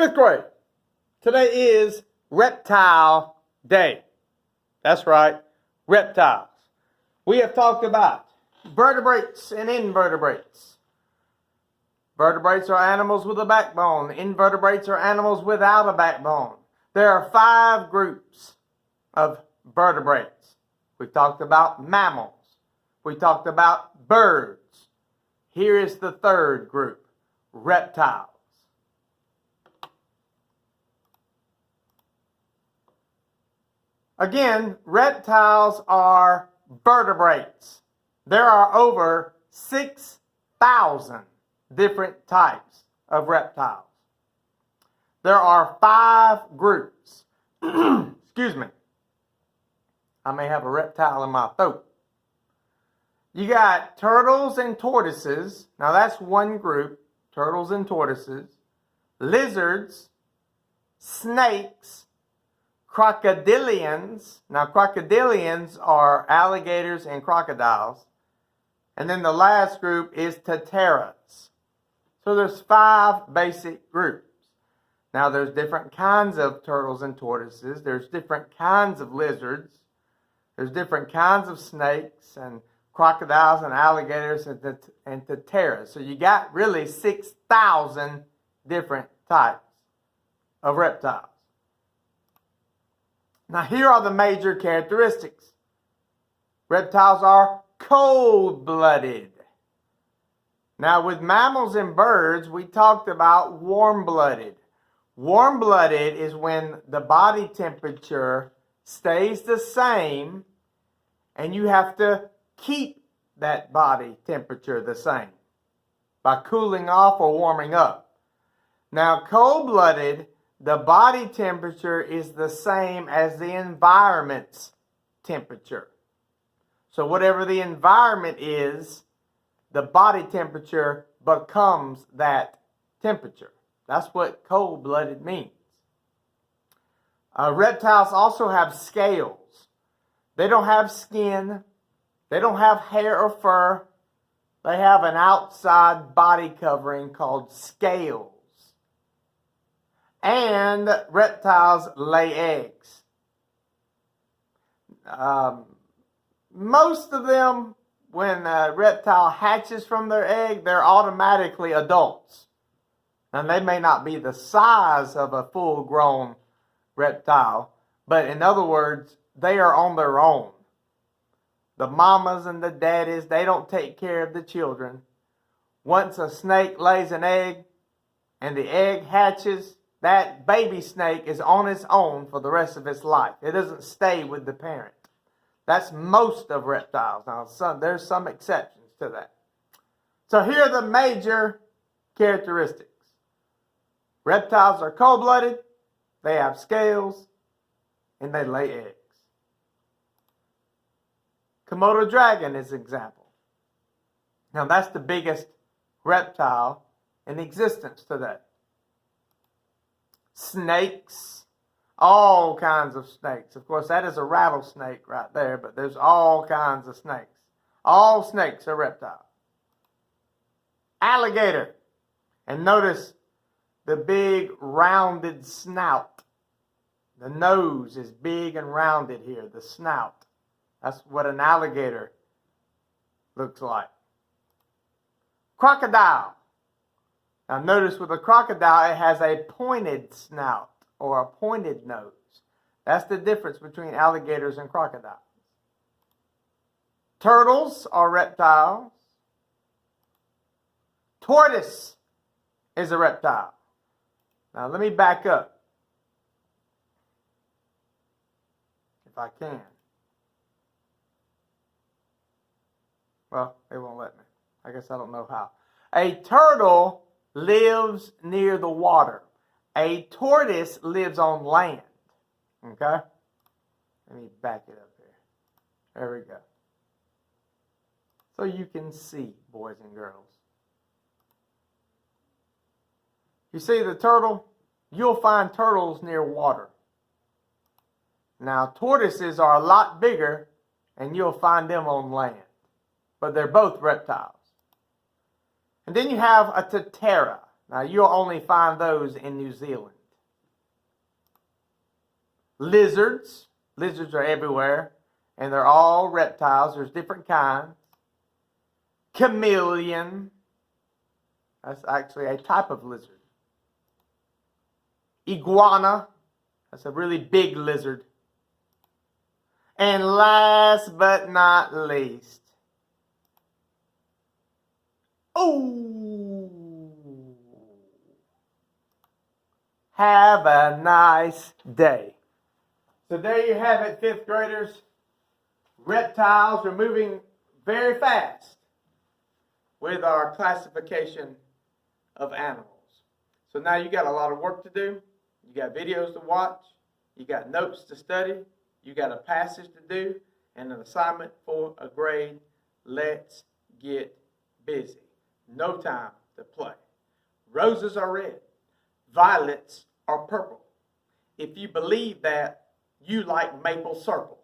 Fifth grade. Today is Reptile Day. That's right, reptiles. We have talked about vertebrates and invertebrates. Vertebrates are animals with a backbone. Invertebrates are animals without a backbone. There are 5 groups of vertebrates. We talked about mammals. We talked about birds. Here is the 3rd group, reptiles. Again, reptiles are vertebrates. There are over 6,000 different types of reptiles. There are 5 groups. Excuse me. I may have a reptile in my throat. You got turtles and tortoises. Now that's one group. Turtles and tortoises. Lizards. Snakes. Crocodilians. Now crocodilians are alligators and crocodiles. And then the last group is Teteras. So there's 5 basic groups. Now there's different kinds of turtles and tortoises. There's different kinds of lizards. There's different kinds of snakes and crocodiles and alligators and Teteras. So you got really 6,000 different types of reptiles. Now here are the major characteristics. Reptiles are cold-blooded. Now with mammals and birds, we talked about warm-blooded. Warm-blooded is when the body temperature stays the same and you have to keep that body temperature the same by cooling off or warming up. Now cold-blooded, the body temperature is the same as the environment's temperature. So whatever the environment is, the body temperature becomes that temperature. That's what cold-blooded means. Reptiles also have scales. They don't have skin. They don't have hair or fur. They have an outside body covering called scales. And reptiles lay eggs. Most of them, when a reptile hatches from their egg, they're automatically adults. And they may not be the size of a full-grown reptile, but in other words, they are on their own. The mamas and the daddies, they don't take care of the children. Once a snake lays an egg and the egg hatches, that baby snake is on its own for the rest of its life. It doesn't stay with the parent. That's most of reptiles. Now, there's some exceptions to that. So here are the major characteristics. Reptiles are cold-blooded, they have scales, and they lay eggs. Komodo dragon is an example. Now that's the biggest reptile in existence today. Snakes, all kinds of snakes. Of course, that is a rattlesnake right there, but there's all kinds of snakes. All snakes are reptiles. Alligator. And notice the big rounded snout. The nose is big and rounded here, the snout. That's what an alligator looks like. Crocodile. Now notice with a crocodile, it has a pointed snout or a pointed nose. That's the difference between alligators and crocodiles. Turtles are reptiles. Tortoise is a reptile. Now let me back up, if I can. Well, they won't let me. I guess I don't know how. A turtle lives near the water. A tortoise lives on land. Okay? Let me back it up here. There we go. So you can see, boys and girls. You see the turtle? You'll find turtles near water. Now, tortoises are a lot bigger, and you'll find them on land. But they're both reptiles. And then you have a Tetera. Now, you'll only find those in New Zealand. Lizards. Lizards are everywhere, and they're all reptiles. There's different kinds. Chameleon. That's actually a type of lizard. Iguana. That's a really big lizard. And last but not least, have a nice day. So there you have it, 5th graders. Reptiles are moving very fast with our classification of animals. So now you got a lot of work to do. You got videos to watch. You got notes to study. You got a passage to do and an assignment for a grade. Let's get busy. No time to play. Roses are red. Violets are purple. If you believe that, you like maple syrup.